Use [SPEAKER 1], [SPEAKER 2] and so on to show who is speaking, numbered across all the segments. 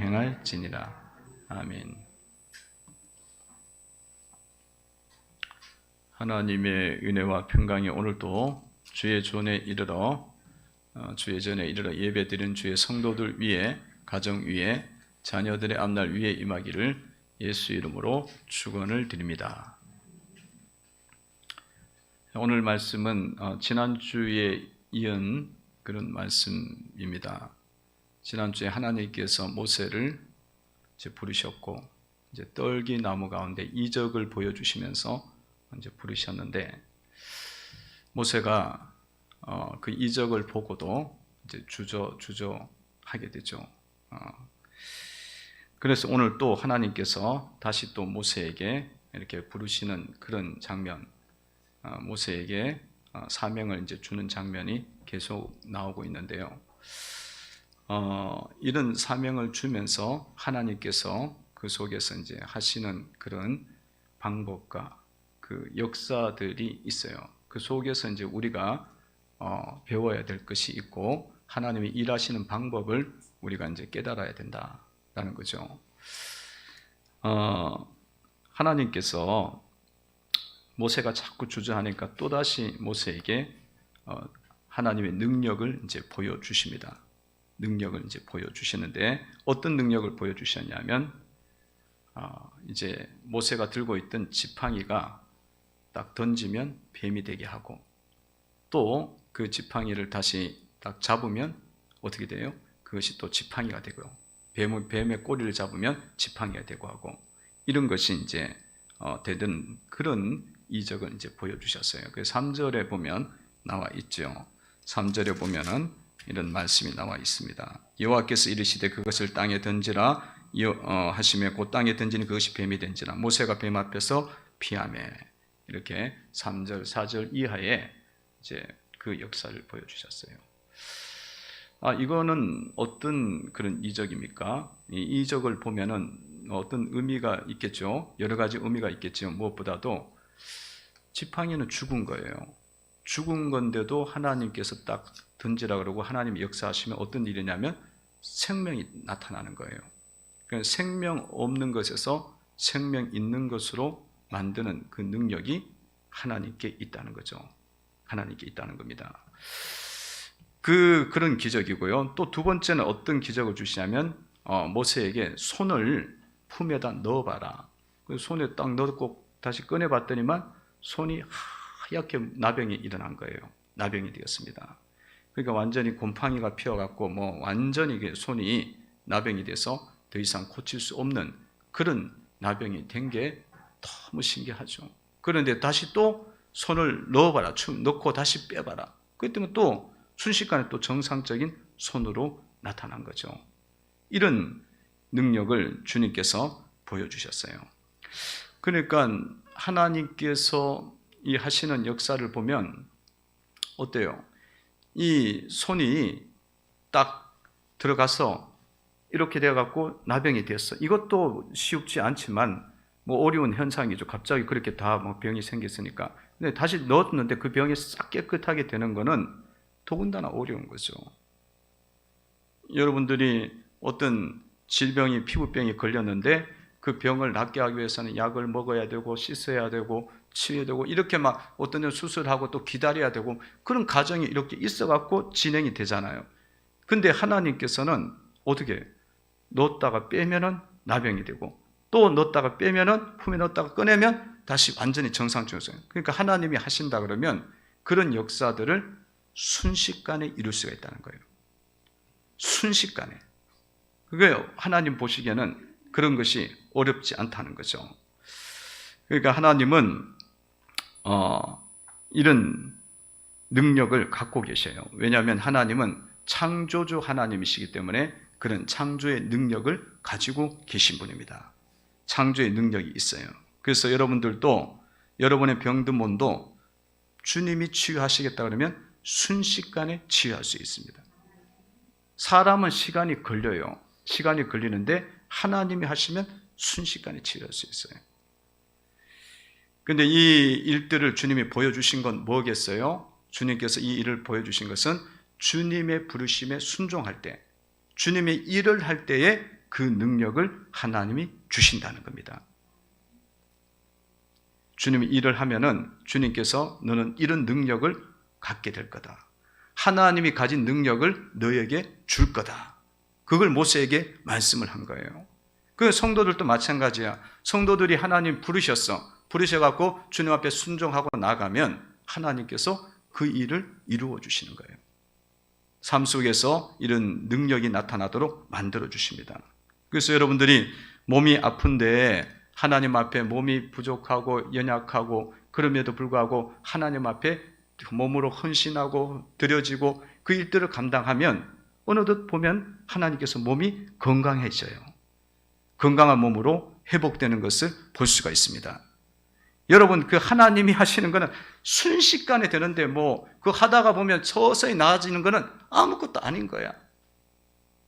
[SPEAKER 1] 행할지니라. 아멘. 하나님의 은혜와 평강이 오늘도 주의 전에 이르러 예배드린 주의 성도들 위에, 가정 위에, 자녀들의 앞날 위에 임하기를 예수 이름으로 축원을 드립니다. 오늘 말씀은 지난주에 이은 그런 말씀입니다. 지난주에 하나님께서 모세를 부르셨고, 이제 떨기 나무 가운데 이적을 보여주시면서 이제 부르셨는데, 모세가 그 이적을 보고도 이제 주저하게 되죠. 그래서 오늘 또 하나님께서 다시 또 모세에게 이렇게 부르시는 그런 장면, 모세에게 사명을 이제 주는 장면이 계속 나오고 있는데요. 이런 사명을 주면서 하나님께서 그 속에서 이제 하시는 그런 방법과 그 역사들이 있어요. 그 속에서 이제 우리가 배워야 될 것이 있고, 하나님이 일하시는 방법을 우리가 이제 깨달아야 된다라는 거죠. 하나님께서 모세가 자꾸 주저하니까 또다시 모세에게 하나님의 능력을 이제 보여주십니다. 능력을 이제 보여주시는데, 어떤 능력을 보여주셨냐면, 이제 모세가 들고 있던 지팡이가 딱 던지면 뱀이 되게 하고, 또 그 지팡이를 다시 딱 잡으면 어떻게 돼요? 그것이 또 지팡이가 되고요. 뱀의 꼬리를 잡으면 지팡이가 되고 하고, 이런 것이 이제 되던 그런 이적을 이제 보여주셨어요. 그 3절에 보면 나와 있죠. 3절에 보면은 이런 말씀이 나와 있습니다. 여호와께서 이르시되 그것을 땅에 던지라 하시며 그 땅에 던지니 그것이 뱀이 된지라. 모세가 뱀 앞에서 피하며. 이렇게 3절, 4절 이하에 이제 그 역사를 보여주셨어요. 이거는 어떤 그런 이적입니까? 이 이적을 보면은 어떤 의미가 있겠죠. 여러 가지 의미가 있겠죠. 무엇보다도 지팡이는 죽은 거예요. 죽은 건데도 하나님께서 딱 던지라 그러고 하나님이 역사하시면 어떤 일이냐면 생명이 나타나는 거예요. 그러니까 생명 없는 것에서 생명 있는 것으로 만드는 그 능력이 하나님께 있다는 거죠. 하나님께 있다는 겁니다. 그런 기적이고요. 또 두 번째는 어떤 기적을 주시냐면 모세에게 손을 품에다 넣어봐라. 손에 딱 넣고 다시 꺼내봤더니만 손이 하얗게 나병이 일어난 거예요. 나병이 되었습니다. 그러니까 완전히 곰팡이가 피어갖고 완전히 손이 나병이 돼서 더 이상 고칠 수 없는 그런 나병이 된 게 너무 신기하죠. 그런데 다시 또 손을 넣어봐라. 넣고 다시 빼봐라. 그랬더니 또 순식간에 또 정상적인 손으로 나타난 거죠. 이런 능력을 주님께서 보여주셨어요. 그러니까 하나님께서 이 하시는 역사를 보면 어때요? 이 손이 딱 들어가서 이렇게 되어갖고 나병이 됐어. 이것도 쉽지 않지만 어려운 현상이죠. 갑자기 그렇게 다 병이 생겼으니까. 근데 다시 넣었는데 그 병이 싹 깨끗하게 되는 거는 더군다나 어려운 거죠. 여러분들이 어떤 질병이, 피부병이 걸렸는데 그 병을 낫게 하기 위해서는 약을 먹어야 되고 씻어야 되고 치료해야 되고 이렇게 어떤 데 수술하고 또 기다려야 되고 그런 과정이 이렇게 있어갖고 진행이 되잖아요. 근데 하나님께서는 어떻게 넣었다가 빼면은 나병이 되고 또 넣었다가 빼면은 품에 넣었다가 꺼내면 다시 완전히 정상적이어요. 그러니까 하나님이 하신다 그러면 그런 역사들을 순식간에 이룰 수가 있다는 거예요. 순식간에. 그게 하나님 보시기에는 그런 것이 어렵지 않다는 거죠. 그러니까 하나님은 이런 능력을 갖고 계셔요. 왜냐하면 하나님은 창조주 하나님이시기 때문에 그런 창조의 능력을 가지고 계신 분입니다. 창조의 능력이 있어요. 그래서 여러분들도 여러분의 병든 몸도 주님이 치유하시겠다 그러면 순식간에 치유할 수 있습니다. 사람은 시간이 걸려요. 시간이 걸리는데 하나님이 하시면 순식간에 치유할 수 있어요. 그런데 이 일들을 주님이 보여주신 건 뭐겠어요? 주님께서 이 일을 보여주신 것은 주님의 부르심에 순종할 때, 주님의 일을 할 때에 그 능력을 하나님이 주신다는 겁니다. 주님이 일을 하면은 주님께서 너는 이런 능력을 갖게 될 거다. 하나님이 가진 능력을 너에게 줄 거다. 그걸 모세에게 말씀을 한 거예요. 그 성도들도 마찬가지야. 성도들이 하나님 부르셔갖고 주님 앞에 순종하고 나가면 하나님께서 그 일을 이루어 주시는 거예요. 삶 속에서 이런 능력이 나타나도록 만들어 주십니다. 그래서 여러분들이 몸이 아픈데 하나님 앞에 몸이 부족하고 연약하고 그럼에도 불구하고 하나님 앞에 몸으로 헌신하고 드려지고 그 일들을 감당하면 어느덧 보면 하나님께서 몸이 건강해져요. 건강한 몸으로 회복되는 것을 볼 수가 있습니다. 여러분, 그 하나님이 하시는 거는 순식간에 되는데 그 하다가 보면 서서히 나아지는 거는 아무것도 아닌 거야.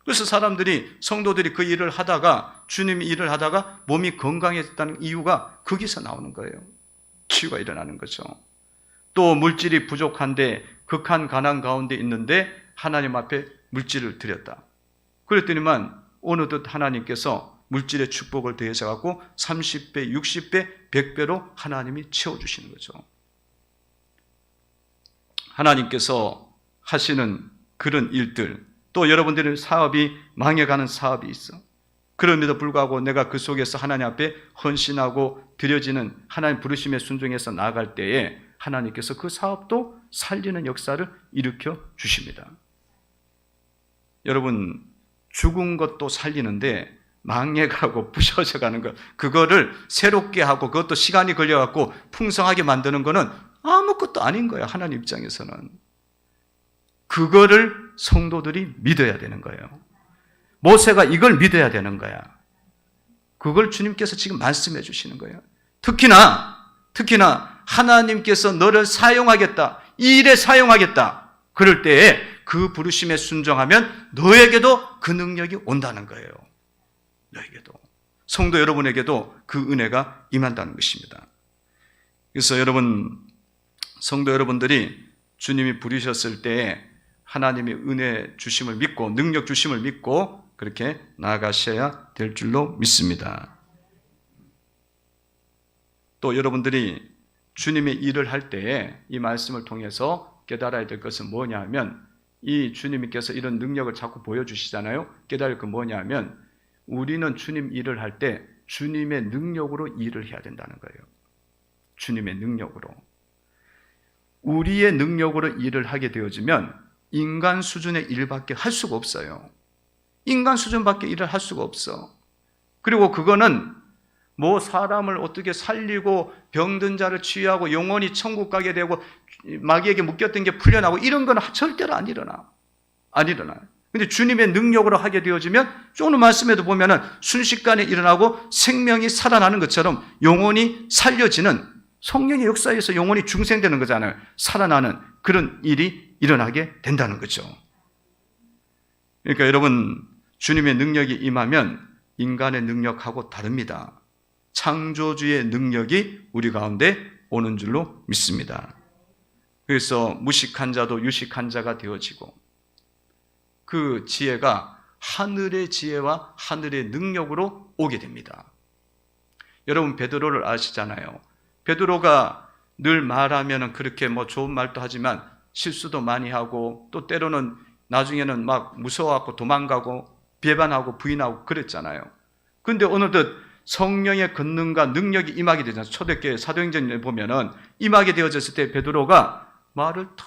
[SPEAKER 1] 그래서 성도들이 그 일을 하다가, 주님이 일을 하다가 몸이 건강해졌다는 이유가 거기서 나오는 거예요. 치유가 일어나는 거죠. 또 물질이 부족한데 극한 가난 가운데 있는데 하나님 앞에 물질을 드렸다. 그랬더니만 어느덧 하나님께서 물질의 축복을 더해셔갖고 30배, 60배, 100배로 하나님이 채워주시는 거죠. 하나님께서 하시는 그런 일들, 또 여러분들의 사업이 망해가는 사업이 있어. 그럼에도 불구하고 내가 그 속에서 하나님 앞에 헌신하고 드려지는 하나님 부르심에 순종해서 나아갈 때에 하나님께서 그 사업도 살리는 역사를 일으켜 주십니다. 여러분, 죽은 것도 살리는데 망해가고 부셔져가는 것, 그거를 새롭게 하고 그것도 시간이 걸려갖고 풍성하게 만드는 거는 아무것도 아닌 거예요. 하나님 입장에서는. 그거를 성도들이 믿어야 되는 거예요. 모세가 이걸 믿어야 되는 거야. 그걸 주님께서 지금 말씀해 주시는 거예요. 특히나 하나님께서 너를 사용하겠다, 이 일에 사용하겠다, 그럴 때에 그 부르심에 순종하면 너에게도 그 능력이 온다는 거예요. 너에게도, 성도 여러분에게도 그 은혜가 임한다는 것입니다. 그래서 성도 여러분들이 주님이 부르셨을 때 하나님의 은혜 주심을 믿고 능력 주심을 믿고 그렇게 나아가셔야 될 줄로 믿습니다. 또 여러분들이 주님의 일을 할 때에 이 말씀을 통해서 깨달아야 될 것은 뭐냐 하면, 이 주님께서 이런 능력을 자꾸 보여주시잖아요. 깨달을 건 뭐냐 하면, 우리는 주님 일을 할 때 주님의 능력으로 일을 해야 된다는 거예요. 주님의 능력으로. 우리의 능력으로 일을 하게 되어지면 인간 수준의 일밖에 할 수가 없어요. 인간 수준밖에 일을 할 수가 없어. 그리고 그거는 사람을 어떻게 살리고 병든 자를 치유하고 영원히 천국 가게 되고 마귀에게 묶였던 게 풀려나고 이런 건 절대로 안 일어나. 근데 주님의 능력으로 하게 되어지면 오늘 말씀에도 보면은 순식간에 일어나고 생명이 살아나는 것처럼 영혼이 살려지는, 성령의 역사에서 영혼이 중생되는 거잖아요. 살아나는 그런 일이 일어나게 된다는 거죠. 그러니까 여러분, 주님의 능력이 임하면 인간의 능력하고 다릅니다. 창조주의 능력이 우리 가운데 오는 줄로 믿습니다. 그래서 무식한 자도 유식한 자가 되어지고, 그 지혜가 하늘의 지혜와 하늘의 능력으로 오게 됩니다. 여러분, 베드로를 아시잖아요. 베드로가 늘 말하면 그렇게 좋은 말도 하지만 실수도 많이 하고, 또 때로는 나중에는 막 무서워하고 도망가고 배반하고 부인하고 그랬잖아요. 그런데 어느덧 성령의 권능과 능력이 임하게 되잖아요. 초대교회 사도행전에 보면은 임하게 되어졌을 때 베드로가 말을 탁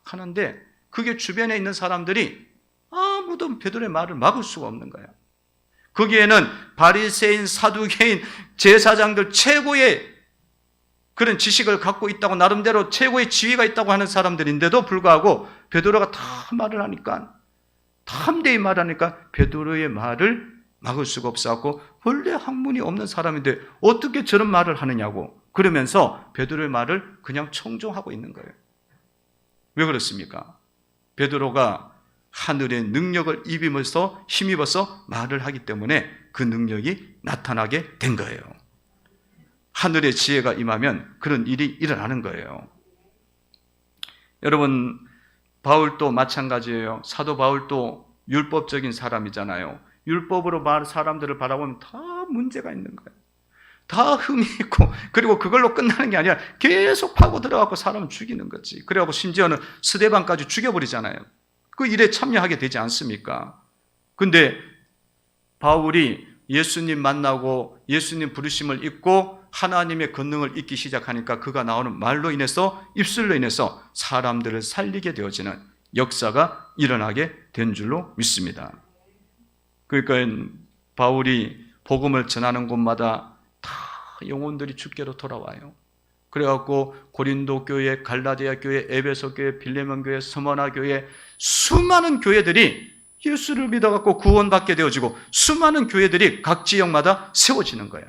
[SPEAKER 1] 하는데 그게 주변에 있는 사람들이 아무도 베드로의 말을 막을 수가 없는 거야. 거기에는 바리새인, 사두개인, 제사장들 최고의 그런 지식을 갖고 있다고, 나름대로 최고의 지위가 있다고 하는 사람들인데도 불구하고 베드로가 다 말을 하니까, 담대히 말하니까 베드로의 말을 막을 수가 없었고, 원래 학문이 없는 사람인데 어떻게 저런 말을 하느냐고 그러면서 베드로의 말을 그냥 청종하고 있는 거예요. 왜 그렇습니까? 베드로가 하늘의 능력을 힘입어서 말을 하기 때문에 그 능력이 나타나게 된 거예요. 하늘의 지혜가 임하면 그런 일이 일어나는 거예요. 여러분, 바울도 마찬가지예요. 사도 바울도 율법적인 사람이잖아요. 율법으로 사람들을 바라보면 다 문제가 있는 거예요. 다 흠이 있고, 그리고 그걸로 끝나는 게 아니라 계속 파고 들어가고 사람을 죽이는 거지. 그래갖고 심지어는 스데반까지 죽여버리잖아요. 그 일에 참여하게 되지 않습니까? 근데 바울이 예수님 만나고 예수님 부르심을 잊고 하나님의 권능을 잊기 시작하니까 그가 나오는 말로 인해서, 입술로 인해서 사람들을 살리게 되어지는 역사가 일어나게 된 줄로 믿습니다. 그러니까 바울이 복음을 전하는 곳마다 다 영혼들이 주께로 돌아와요. 그래갖고 고린도 교회, 갈라디아 교회, 에베소 교회, 빌레몬 교회, 스무나 교회, 수많은 교회들이 예수를 믿어갖고 구원받게 되어지고 수많은 교회들이 각 지역마다 세워지는 거야.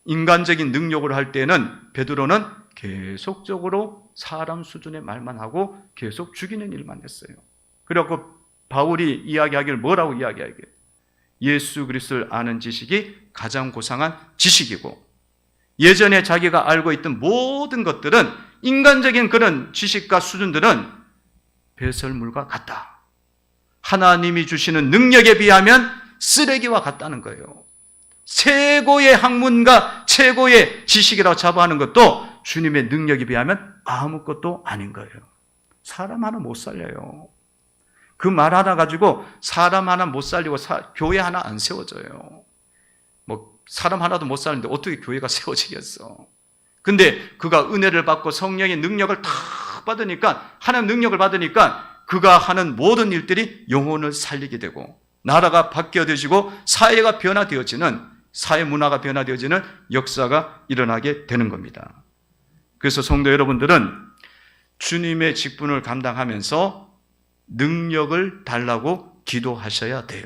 [SPEAKER 1] 인간적인 능력으로 할 때는 베드로는 계속적으로 사람 수준의 말만 하고 계속 죽이는 일만 했어요. 그래갖고 바울이 이야기하기를 뭐라고 이야기하게? 예수 그리스도를 아는 지식이 가장 고상한 지식이고, 예전에 자기가 알고 있던 모든 것들은, 인간적인 그런 지식과 수준들은 배설물과 같다. 하나님이 주시는 능력에 비하면 쓰레기와 같다는 거예요. 최고의 학문과 최고의 지식이라고 자부하는 것도 주님의 능력에 비하면 아무것도 아닌 거예요. 사람 하나 못 살려요. 그 말 하나 가지고 사람 하나 못 살리고 교회 하나 안 세워져요. 뭐 사람 하나도 못 살리는데 어떻게 교회가 세워지겠어? 근데 그가 은혜를 받고 성령의 능력을 다 받으니까, 하나님 능력을 받으니까 그가 하는 모든 일들이 영혼을 살리게 되고 나라가 바뀌어지고 사회가 변화되어지는, 사회 문화가 변화되어지는 역사가 일어나게 되는 겁니다. 그래서 성도 여러분들은 주님의 직분을 감당하면서 능력을 달라고 기도하셔야 돼요.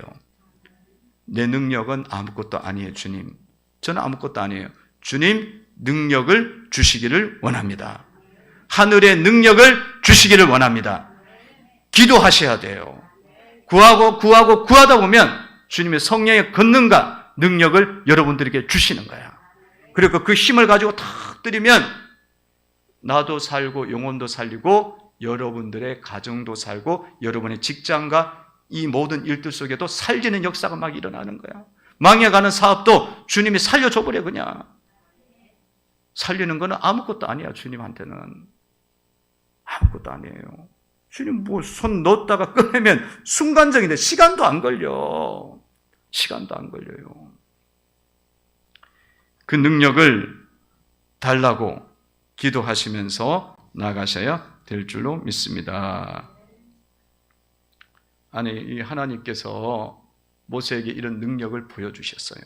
[SPEAKER 1] 내 능력은 아무것도 아니에요, 주님. 저는 아무것도 아니에요. 주님 능력을 주시기를 원합니다. 하늘의 능력을 주시기를 원합니다. 기도하셔야 돼요. 구하다 보면 주님의 성령의 권능과 능력을 여러분들에게 주시는 거야. 그리고 그 힘을 가지고 탁 들이면 나도 살고 영혼도 살리고 여러분들의 가정도 살고 여러분의 직장과 이 모든 일들 속에도 살리는 역사가 막 일어나는 거야. 망해가는 사업도 주님이 살려줘 버려. 그냥 살리는 거는 아무것도 아니야. 주님한테는 아무것도 아니에요. 주님 뭐 손 넣었다가 꺼내면 순간적인데 시간도 안 걸려. 시간도 안 걸려요. 그 능력을 달라고 기도하시면서 나가셔야 될 줄로 믿습니다. 아니, 이 하나님께서 모세에게 이런 능력을 보여주셨어요.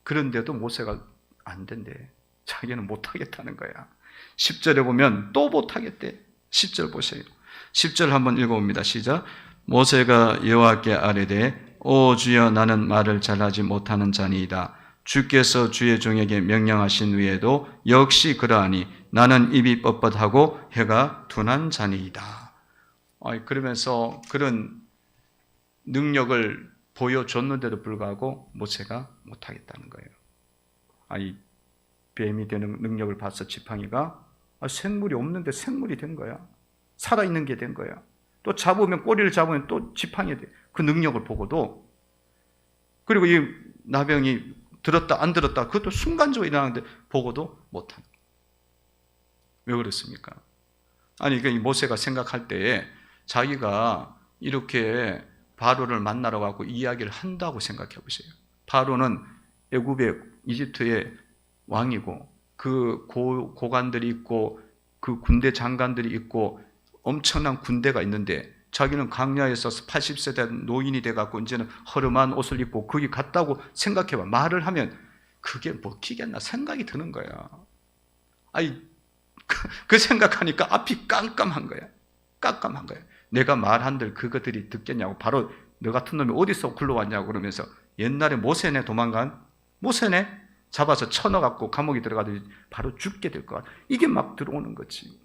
[SPEAKER 1] 그런데도 모세가 안 된대. 자기는 못하겠다는 거야. 10절에 보면 또 못하겠대. 10절 보세요. 10절 한번 읽어봅니다. 시작. 모세가 여호와께 아뢰되 오 주여, 나는 말을 잘하지 못하는 자니이다. 주께서 주의 종에게 명령하신 후에도 역시 그러하니 나는 입이 뻣뻣하고 혀가 둔한 자니이다. 그러면서 그런 능력을 보여줬는데도 불구하고 모세가 못하겠다는 거예요. 뱀이 되는 능력을 봐서 지팡이가 생물이 없는데 생물이 된 거야. 살아있는 게 된 거야. 또 잡으면, 꼬리를 잡으면 또 지팡이 돼. 그 능력을 보고도. 그리고 이 나병이 들었다 안 들었다 그것도 순간적으로 일어나는데 보고도 못하는. 왜 그렇습니까? 아니, 이 모세가 생각할 때에 자기가 이렇게 바로를 만나러 가고 이야기를 한다고 생각해 보세요. 바로는 애굽의, 이집트의 왕이고 그 고관들이 있고 그 군대 장관들이 있고 엄청난 군대가 있는데 자기는 광야에서 80세 된 노인이 돼갖고 이제는 허름한 옷을 입고 거기 갔다고 생각해봐. 말을 하면 그게 먹히겠나 생각이 드는 거야. 그 생각하니까 앞이 깜깜한 거야. 깜깜한 거야. 내가 말한들 그것들이 듣겠냐고. 바로 너 같은 놈이 어디서 굴러왔냐고 그러면서 옛날에 모세네 도망간 모세네 잡아서 쳐넣어갖고 감옥에 들어가더니 바로 죽게 될 거야. 이게 막 들어오는 거지.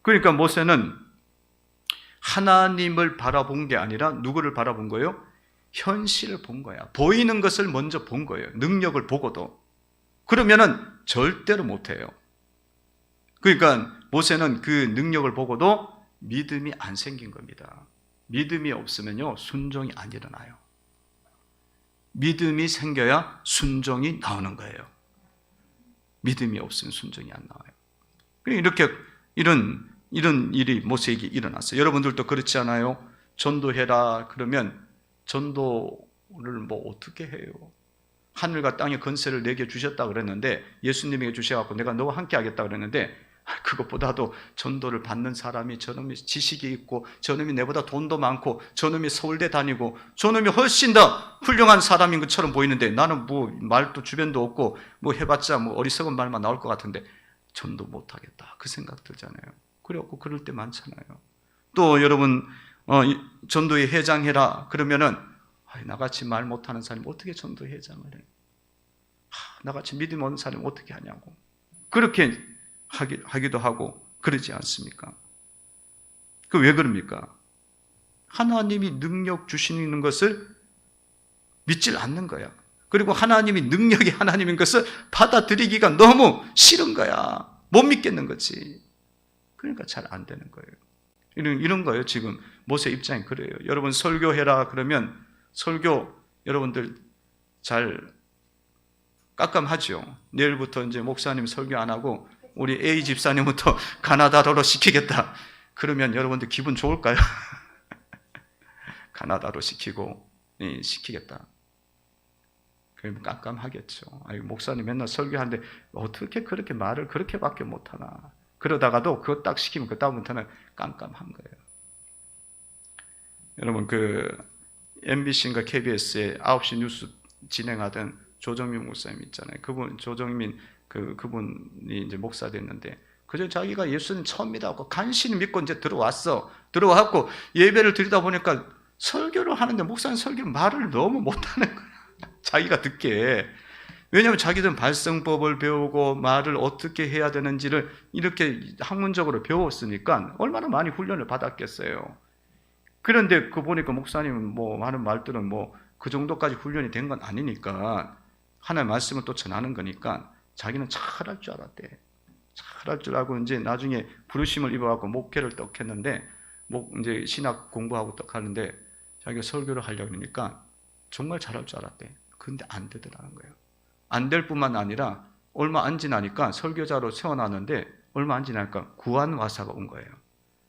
[SPEAKER 1] 그러니까 모세는 하나님을 바라본 게 아니라 누구를 바라본 거예요? 현실을 본 거야. 보이는 것을 먼저 본 거예요. 능력을 보고도. 그러면은 절대로 못해요. 그러니까 모세는 그 능력을 보고도 믿음이 안 생긴 겁니다. 믿음이 없으면요, 순종이 안 일어나요. 믿음이 생겨야 순종이 나오는 거예요. 믿음이 없으면 순종이 안 나와요. 이렇게 이런 일이 모세에게 일어났어요. 여러분들도 그렇지 않아요? 전도해라 그러면 전도를 뭐 어떻게 해요? 하늘과 땅의 권세를 내게 주셨다 그랬는데, 예수님에게 주셔갖고 내가 너와 함께 하겠다 그랬는데, 그것보다도 전도를 받는 사람이 저놈이 지식이 있고, 저놈이 내보다 돈도 많고, 저놈이 서울대 다니고, 저놈이 훨씬 더 훌륭한 사람인 것처럼 보이는데, 나는 뭐 말도 주변도 없고 뭐 해봤자 뭐 어리석은 말만 나올 것 같은데 전도 못하겠다, 그 생각 들잖아요. 그래갖고 그럴 때 많잖아요. 또 여러분 전도회 회장해라 그러면은, 나같이 말 못하는 사람이 어떻게 전도회 회장을 해? 나같이 믿음 없는 사람이 어떻게 하냐고. 그렇게 하기도 하고 그러지 않습니까? 그 왜 그럽니까? 하나님이 능력 주시는 것을 믿질 않는 거야. 그리고 하나님이 능력이 하나님인 것을 받아들이기가 너무 싫은 거야. 못 믿겠는 거지. 그러니까 잘 안 되는 거예요. 이런 거예요. 지금 모세 입장이 그래요. 여러분 설교해라 그러면 설교 여러분들 잘 깜깜하죠. 내일부터 이제 목사님 설교 안 하고 우리 A 집사님부터 가나다로 시키겠다. 그러면 여러분들 기분 좋을까요? 가나다로 시키겠다. 그러면 깜깜하겠죠. 목사님 맨날 설교하는데 어떻게 그렇게 말을 그렇게밖에 못하나. 그러다가도 그거 딱 시키면 그 다음부터는 깜깜한 거예요. 여러분 MBC인가 KBS에 9시 뉴스 진행하던 조정민 목사님 있잖아요. 조정민 그분이 이제 목사 됐는데, 그저 자기가 예수님 처음이다 하고 간신히 믿고 이제 들어와갖고 예배를 드리다 보니까 설교를 하는데 목사님 설교를 말을 너무 못하는 거야. 자기가 듣게. 왜냐하면 자기들은 발성법을 배우고 말을 어떻게 해야 되는지를 이렇게 학문적으로 배웠으니까 얼마나 많이 훈련을 받았겠어요. 그런데 보니까 목사님은 뭐 하는 말들은 뭐 그 정도까지 훈련이 된 건 아니니까, 하나의 말씀을 또 전하는 거니까 자기는 잘할 줄 알았대. 잘할 줄 알고 이제 나중에 부르심을 입어갖고 목회를 떡 했는데, 이제 신학 공부하고 떡 하는데 자기가 설교를 하려고 그러니까 정말 잘할 줄 알았대. 근데 안 되더라는 거예요. 안 될 뿐만 아니라 얼마 안 지나니까 설교자로 세워놨는데 얼마 안 지나니까 구안화사가 온 거예요.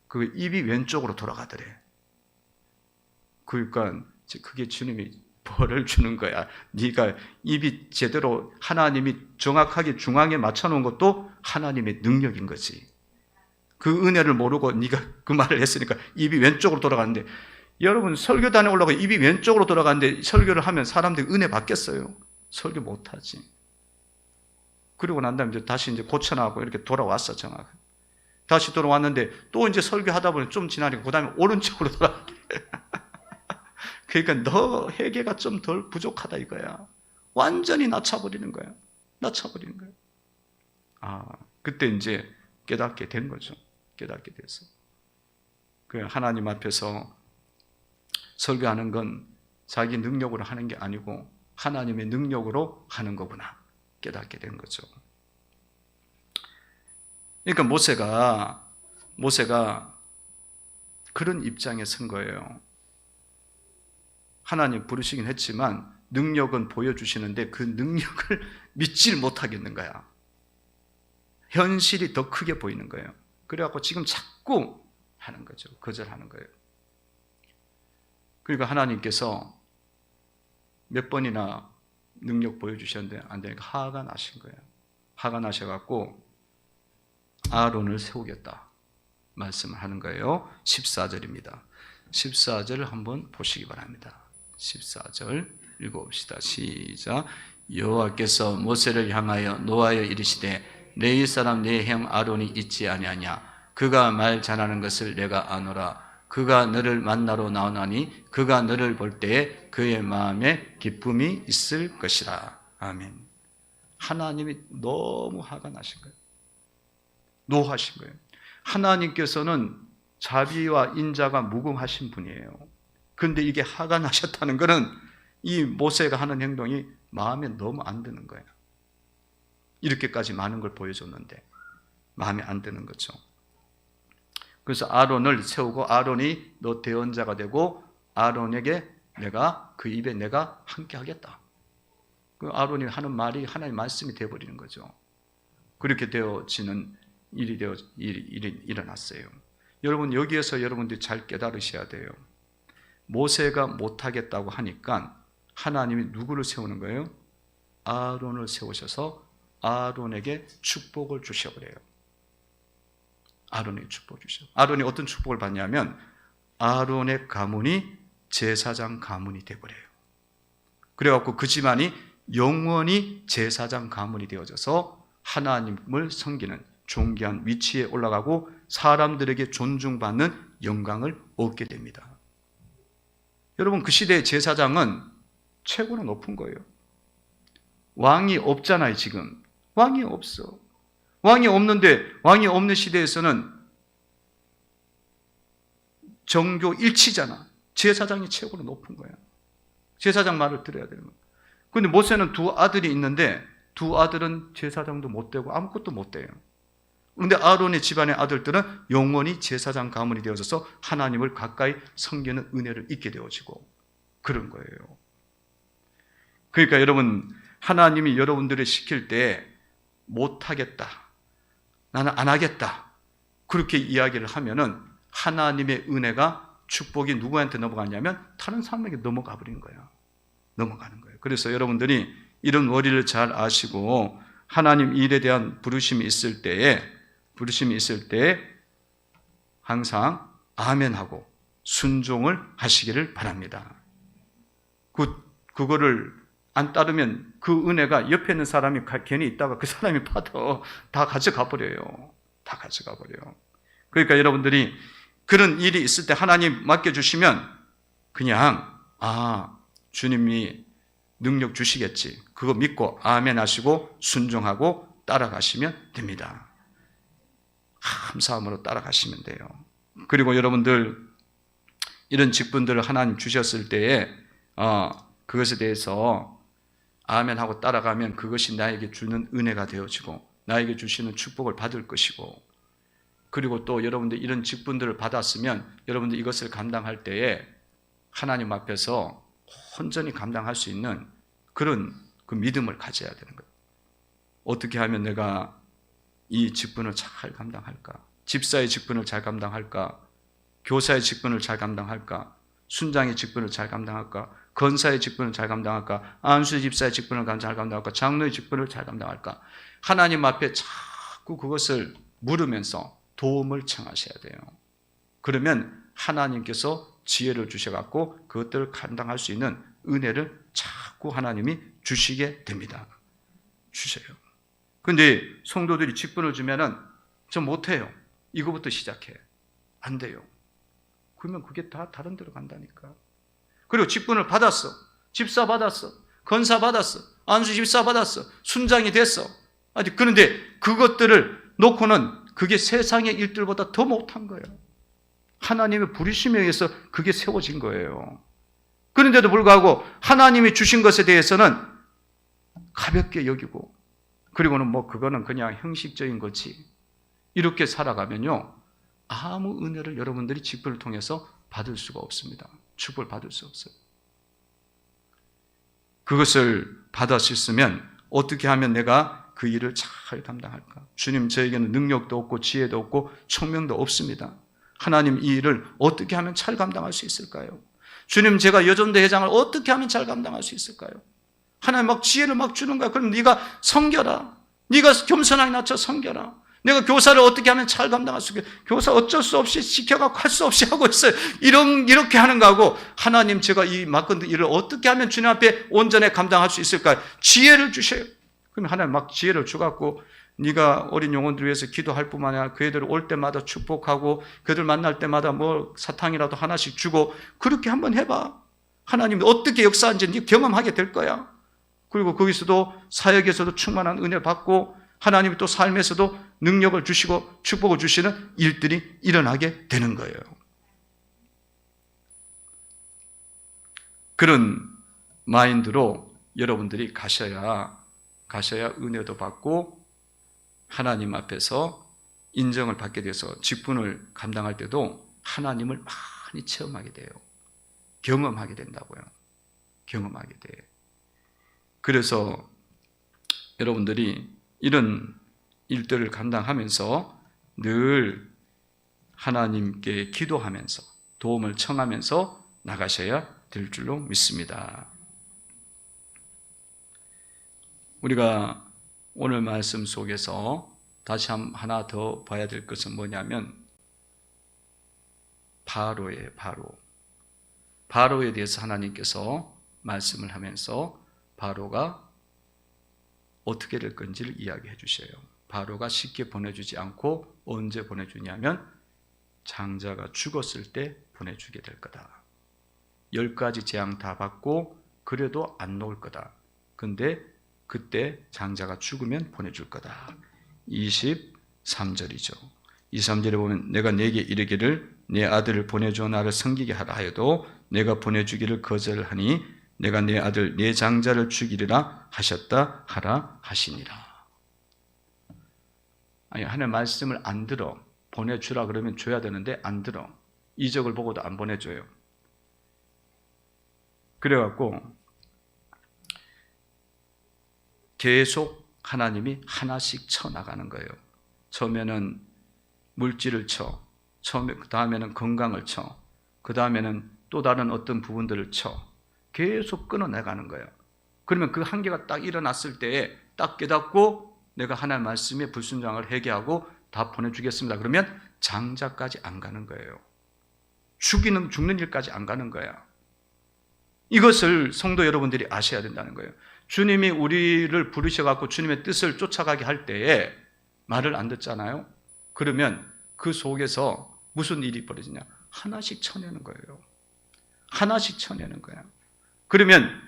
[SPEAKER 1] 그 입이 왼쪽으로 돌아가더래. 그러니까 그게 주님이 벌을 주는 거야. 네가 입이 제대로 하나님이 정확하게 중앙에 맞춰놓은 것도 하나님의 능력인 거지. 그 은혜를 모르고 네가 그 말을 했으니까 입이 왼쪽으로 돌아가는데, 여러분 설교단에 올라가 입이 왼쪽으로 돌아가는데 설교를 하면 사람들이 은혜 받겠어요? 설교 못하지. 그리고 난 다음에 다시 이제 고쳐나가고 이렇게 돌아왔어, 정확하게. 다시 돌아왔는데 또 이제 설교하다 보니 좀 지나니까 그 다음에 오른쪽으로 돌아가게. 그러니까 너 회개가 좀 덜 부족하다 이거야. 완전히 낮춰버리는 거야. 그때 이제 깨닫게 된 거죠. 깨닫게 됐어. 하나님 앞에서 설교하는 건 자기 능력으로 하는 게 아니고 하나님의 능력으로 하는 거구나 깨닫게 된 거죠. 그러니까 모세가 그런 입장에 선 거예요. 하나님 부르시긴 했지만 능력은 보여주시는데 그 능력을 믿질 못하겠는 거야. 현실이 더 크게 보이는 거예요. 그래갖고 지금 자꾸 하는 거죠. 거절하는 거예요. 그러니까 하나님께서 몇 번이나 능력 보여주셨는데 안 되니까 화가 나신 거예요. 화가 나셔갖고 아론을 세우겠다 말씀을 하는 거예요. 14절입니다. 14절을 한번 보시기 바랍니다. 14절 읽어봅시다. 시작. 여호와께서 모세를 향하여 노하여 이르시되 레위 사람 내 형 아론이 있지 아니하냐. 그가 말 잘하는 것을 내가 아노라. 그가 너를 만나러 나오나니 그가 너를 볼 때에 그의 마음에 기쁨이 있을 것이라. 아멘. 하나님이 너무 화가 나신 거예요. 노하신 거예요. 하나님께서는 자비와 인자가 무궁하신 분이에요. 그런데 이게 화가 나셨다는 것은 이 모세가 하는 행동이 마음에 너무 안 드는 거예요. 이렇게까지 많은 걸 보여줬는데 마음에 안 드는 거죠. 그래서 아론을 세우고 아론이 너 대언자가 되고 아론에게 내가 그 입에 내가 함께 하겠다. 그 아론이 하는 말이 하나님의 말씀이 되어버리는 거죠. 그렇게 되어지는 일이 일어났어요. 여러분, 여기에서 여러분들이 잘 깨달으셔야 돼요. 모세가 못하겠다고 하니까 하나님이 누구를 세우는 거예요? 아론을 세우셔서 아론에게 축복을 주셔버려요. 아론에게 축복을 주셔. 아론이 어떤 축복을 받냐면 아론의 가문이 제사장 가문이 되어버려요. 그래갖고 그 집안이 영원히 제사장 가문이 되어져서 하나님을 섬기는 존귀한 위치에 올라가고 사람들에게 존중받는 영광을 얻게 됩니다. 여러분, 그 시대의 제사장은 최고로 높은 거예요. 왕이 없잖아요. 지금 왕이 없어. 왕이 없는데, 왕이 없는 시대에서는 정교 일치잖아. 제사장이 최고로 높은 거야. 제사장 말을 들어야 되는 거야. 그런데 모세는 두 아들이 있는데 두 아들은 제사장도 못 되고 아무것도 못 돼요. 그런데 아론의 집안의 아들들은 영원히 제사장 가문이 되어져서 하나님을 가까이 섬기는 은혜를 잊게 되어지고 그런 거예요. 그러니까 여러분, 하나님이 여러분들을 시킬 때 못하겠다, 나는 안 하겠다, 그렇게 이야기를 하면은 하나님의 은혜가, 축복이 누구한테 넘어가냐면 다른 사람에게 넘어가 버리는 거야. 넘어가는 거예요. 그래서 여러분들이 이런 원리를 잘 아시고 하나님 일에 대한 부르심이 있을 때에 항상 아멘하고 순종을 하시기를 바랍니다. 그거를 안 따르면 그 은혜가 옆에 있는 사람이 괜히 있다가 그 사람이 받아 다 가져가 버려요. 다 가져가 버려요. 그러니까 여러분들이 그런 일이 있을 때 하나님 맡겨주시면 그냥 주님이 능력 주시겠지, 그거 믿고 아멘 하시고 순종하고 따라가시면 됩니다. 감사함으로 따라가시면 돼요. 그리고 여러분들 이런 직분들을 하나님 주셨을 때에 그것에 대해서 아멘하고 따라가면 그것이 나에게 주는 은혜가 되어지고 나에게 주시는 축복을 받을 것이고, 그리고 또 여러분들 이런 직분들을 받았으면 여러분들 이것을 감당할 때에 하나님 앞에서 온전히 감당할 수 있는 그런 그 믿음을 가져야 되는 거예요. 어떻게 하면 내가 이 직분을 잘 감당할까? 집사의 직분을 잘 감당할까? 교사의 직분을 잘 감당할까? 순장의 직분을 잘 감당할까? 건사의 직분을 잘 감당할까? 안수 집사의 직분을 잘 감당할까? 장로의 직분을 잘 감당할까? 하나님 앞에 자꾸 그것을 물으면서 도움을 청하셔야 돼요. 그러면 하나님께서 지혜를 주셔갖고 그것들을 감당할 수 있는 은혜를 자꾸 하나님이 주시게 됩니다. 주셔요. 근데 성도들이 직분을 주면은 저 못해요, 이거부터 시작해, 안 돼요. 그러면 그게 다 다른 데로 간다니까. 그리고 직분을 받았어, 집사 받았어, 건사 받았어, 안수 집사 받았어, 순장이 됐어. 그런데 그것들을 놓고는 그게 세상의 일들보다 더 못한 거예요. 하나님의 부르심에 의해서 그게 세워진 거예요. 그런데도 불구하고 하나님이 주신 것에 대해서는 가볍게 여기고, 그리고는 그거는 그냥 형식적인 거지, 이렇게 살아가면요 아무 은혜를 여러분들이 직분을 통해서 받을 수가 없습니다. 축복을 받을 수 없어요. 그것을 받았으면 어떻게 하면 내가 그 일을 잘 감당할까? 주님, 저에게는 능력도 없고 지혜도 없고 총명도 없습니다. 하나님, 이 일을 어떻게 하면 잘 감당할 수 있을까요? 주님, 제가 여전대 회장을 어떻게 하면 잘 감당할 수 있을까요? 하나님 막 지혜를 막 주는 거야. 그럼 네가 섬겨라. 네가 겸손하게 낮춰 섬겨라. 내가 교사를 어떻게 하면 잘 감당할 수 있게, 교사 어쩔 수 없이 시켜갖고 할 수 없이 하고 있어요. 이렇게 하는 거하고, 하나님, 제가 이 맡은 일을 어떻게 하면 주님 앞에 온전히 감당할 수 있을까요? 지혜를 주셔요. 그럼 하나님 막 지혜를 주갖고 네가 어린 영혼들을 위해서 기도할 뿐만 아니라 그 애들 올 때마다 축복하고 그들 만날 때마다 사탕이라도 하나씩 주고, 그렇게 한번 해봐. 하나님이 어떻게 역사하는지 네 경험하게 될 거야. 그리고 거기서도 사역에서도 충만한 은혜 받고 하나님이 또 삶에서도 능력을 주시고 축복을 주시는 일들이 일어나게 되는 거예요. 그런 마인드로 여러분들이 가셔야 은혜도 받고 하나님 앞에서 인정을 받게 돼서 직분을 감당할 때도 하나님을 많이 체험하게 돼요. 경험하게 된다고요. 경험하게 돼. 그래서 여러분들이 이런 일들을 감당하면서 늘 하나님께 기도하면서 도움을 청하면서 나가셔야 될 줄로 믿습니다. 우리가 오늘 말씀 속에서 다시 하나 더 봐야 될 것은 뭐냐면 바로예요. 바로에 대해서 하나님께서 말씀을 하면서 바로가 어떻게 될 건지를 이야기해 주셔요. 바로가 쉽게 보내주지 않고 언제 보내주냐면 장자가 죽었을 때 보내주게 될 거다. 10가지 재앙 다 받고 그래도 안 놓을 거다. 근데 그때 장자가 죽으면 보내줄 거다. 23절이죠. 23절에 보면 내가 네게 이르기를 내 아들을 보내줘 나를 섬기게 하라 하여도 내가 보내주기를 거절하니 내가 내 아들 내 장자를 죽이리라 하셨다 하라 하시니라. 아니 하나님 말씀을 안 들어. 보내주라 그러면 줘야 되는데 안 들어. 이적을 보고도 안 보내줘요. 그래갖고 계속 하나님이 하나씩 쳐나가는 거예요. 처음에는 물질을 쳐, 그 다음에는 건강을 쳐, 그 다음에는 또 다른 어떤 부분들을 쳐. 계속 끊어내가는 거예요. 그러면 그 한계가 딱 일어났을 때에 딱 깨닫고 내가 하나님 말씀에 불순종을 회개하고 다 보내주겠습니다. 그러면 장자까지 안 가는 거예요. 죽는 일까지 안 가는 거야. 이것을 성도 여러분들이 아셔야 된다는 거예요. 주님이 우리를 부르셔갖고 주님의 뜻을 쫓아가게 할 때에 말을 안 듣잖아요. 그러면 그 속에서 무슨 일이 벌어지냐? 하나씩 쳐내는 거예요. 하나씩 쳐내는 거야. 그러면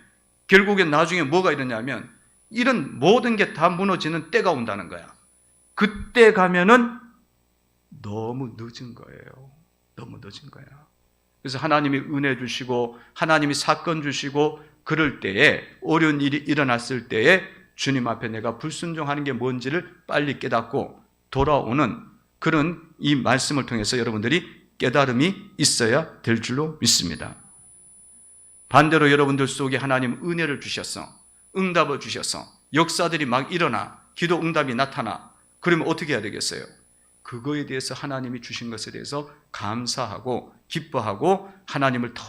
[SPEAKER 1] 결국엔 나중에 뭐가 일어나냐면 이런 모든 게 다 무너지는 때가 온다는 거야. 그때 가면은 너무 늦은 거예요. 너무 늦은 거야. 그래서 하나님이 은혜 주시고 하나님이 사건 주시고 그럴 때에 어려운 일이 일어났을 때에 주님 앞에 내가 불순종하는 게 뭔지를 빨리 깨닫고 돌아오는 그런 이 말씀을 통해서 여러분들이 깨달음이 있어야 될 줄로 믿습니다. 반대로 여러분들 속에 하나님 은혜를 주셔서 응답을 주셔서 역사들이 막 일어나 기도 응답이 나타나 그러면 어떻게 해야 되겠어요? 그거에 대해서 하나님이 주신 것에 대해서 감사하고 기뻐하고 하나님을 더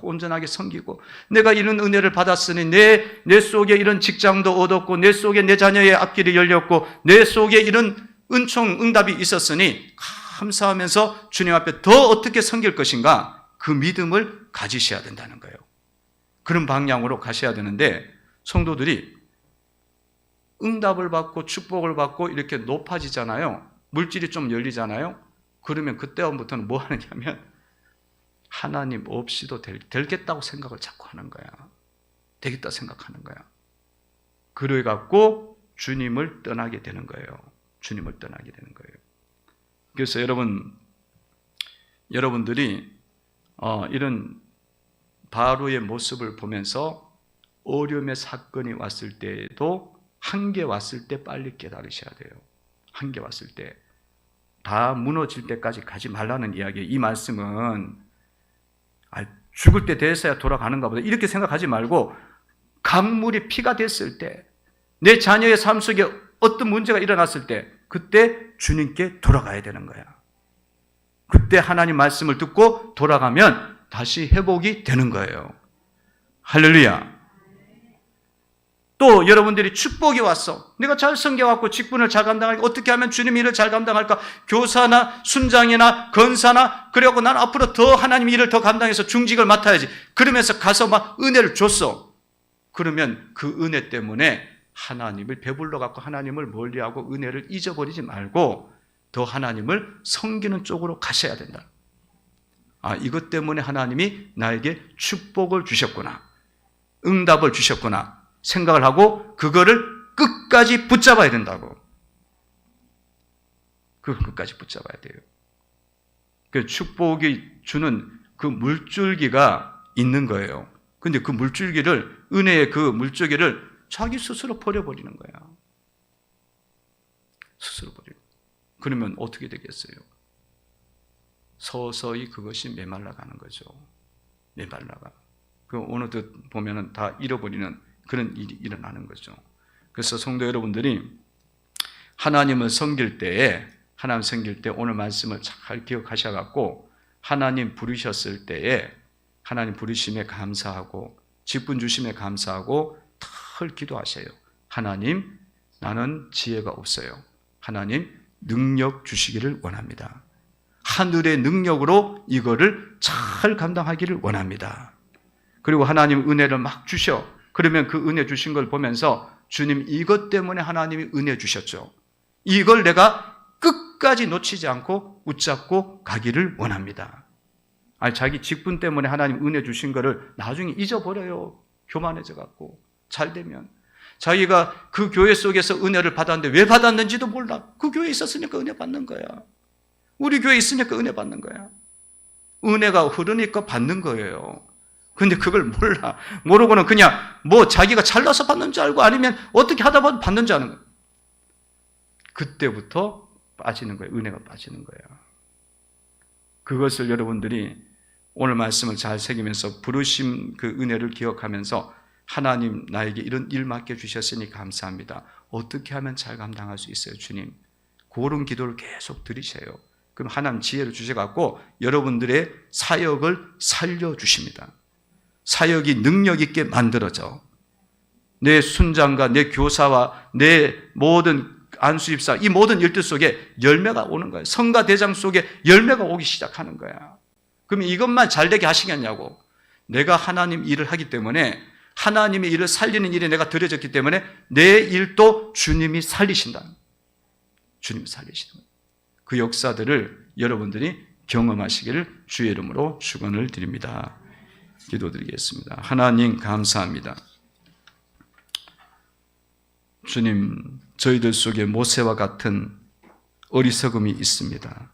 [SPEAKER 1] 온전하게 섬기고 내가 이런 은혜를 받았으니 내 속에 이런 직장도 얻었고 내 속에 내 자녀의 앞길이 열렸고 내 속에 이런 은총 응답이 있었으니 감사하면서 주님 앞에 더 어떻게 섬길 것인가 그 믿음을 가지셔야 된다는 거예요. 그런 방향으로 가셔야 되는데 성도들이 응답을 받고 축복을 받고 이렇게 높아지잖아요. 물질이 좀 열리잖아요. 그러면 그때부터는 뭐 하느냐면 하나님 없이도 되겠다고 생각을 자꾸 하는 거야. 되겠다 생각하는 거야. 그래 갖고 주님을 떠나게 되는 거예요. 주님을 떠나게 되는 거예요. 그래서 여러분들이 이런 바로의 모습을 보면서 어려움의 사건이 왔을 때에도 한계 왔을 때 빨리 깨달으셔야 돼요. 한계 왔을 때. 다 무너질 때까지 가지 말라는 이야기예요. 이 말씀은 죽을 때 돼서야 돌아가는가 보다 이렇게 생각하지 말고 강물이 피가 됐을 때 내 자녀의 삶 속에 어떤 문제가 일어났을 때 그때 주님께 돌아가야 되는 거야. 그때 하나님 말씀을 듣고 돌아가면 다시 회복이 되는 거예요. 할렐루야. 또 여러분들이 축복이 왔어. 내가 잘 섬겨갖고 직분을 잘 감당할까? 어떻게 하면 주님 일을 잘 감당할까? 교사나 순장이나 건사나 그래갖고 난 앞으로 더 하나님 일을 더 감당해서 중직을 맡아야지. 그러면서 가서 막 은혜를 줬어. 그러면 그 은혜 때문에 하나님을 배불러 갖고 하나님을 멀리하고 은혜를 잊어버리지 말고 더 하나님을 섬기는 쪽으로 가셔야 된다. 이것 때문에 하나님이 나에게 축복을 주셨구나. 응답을 주셨구나. 생각을 하고 그거를 끝까지 붙잡아야 된다고. 그걸 끝까지 붙잡아야 돼요. 그 축복이 주는 그 물줄기가 있는 거예요. 근데 그 물줄기를 은혜의 그 물줄기를 자기 스스로 버려버리는 거야. 스스로 버리고. 그러면 어떻게 되겠어요? 서서히 그것이 메말라가는 거죠. 메말라가. 그 어느덧 보면은 다 잃어버리는 그런 일이 일어나는 거죠. 그래서 성도 여러분들이 하나님을 섬길 때에, 하나님 섬길 때 오늘 말씀을 잘 기억하셔갖고 하나님 부르셨을 때에 하나님 부르심에 감사하고 직분 주심에 감사하고 늘 기도하세요. 하나님, 나는 지혜가 없어요. 하나님, 능력 주시기를 원합니다. 하늘의 능력으로 이거를 잘 감당하기를 원합니다. 그리고 하나님 은혜를 막 주셔. 그러면 그 은혜 주신 걸 보면서 주님, 이것 때문에 하나님이 은혜 주셨죠. 이걸 내가 끝까지 놓치지 않고 붙잡고 가기를 원합니다. 아니, 자기 직분 때문에 하나님 은혜 주신 거를 나중에 잊어버려요. 교만해져 갖고. 잘 되면. 자기가 그 교회 속에서 은혜를 받았는데 왜 받았는지도 몰라. 그 교회에 있었으니까 은혜 받는 거야. 우리 교회에 있으니까 은혜 받는 거야. 은혜가 흐르니까 받는 거예요. 근데 그걸 몰라. 모르고는 그냥 뭐 자기가 잘나서 받는 줄 알고 아니면 어떻게 하다 보면 받는 줄 아는 거예요. 그때부터 빠지는 거예요. 은혜가 빠지는 거예요. 그것을 여러분들이 오늘 말씀을 잘 새기면서 부르심 그 은혜를 기억하면서 하나님, 나에게 이런 일 맡겨주셨으니 감사합니다. 어떻게 하면 잘 감당할 수 있어요, 주님? 그런 기도를 계속 드리세요. 그럼 하나님 지혜를 주셔갖고 여러분들의 사역을 살려주십니다. 사역이 능력 있게 만들어져. 내 순장과 내 교사와 내 모든 안수집사, 이 모든 일들 속에 열매가 오는 거예요. 성가 대장 속에 열매가 오기 시작하는 거야. 그럼 이것만 잘 되게 하시겠냐고. 내가 하나님 일을 하기 때문에, 하나님의 일을 살리는 일에 내가 들여졌기 때문에 내 일도 주님이 살리신다. 주님이 살리시는 거예요. 그 역사들을 여러분들이 경험하시기를 주의 이름으로 축원을 드립니다. 기도드리겠습니다. 하나님 감사합니다. 주님, 저희들 속에 모세와 같은 어리석음이 있습니다.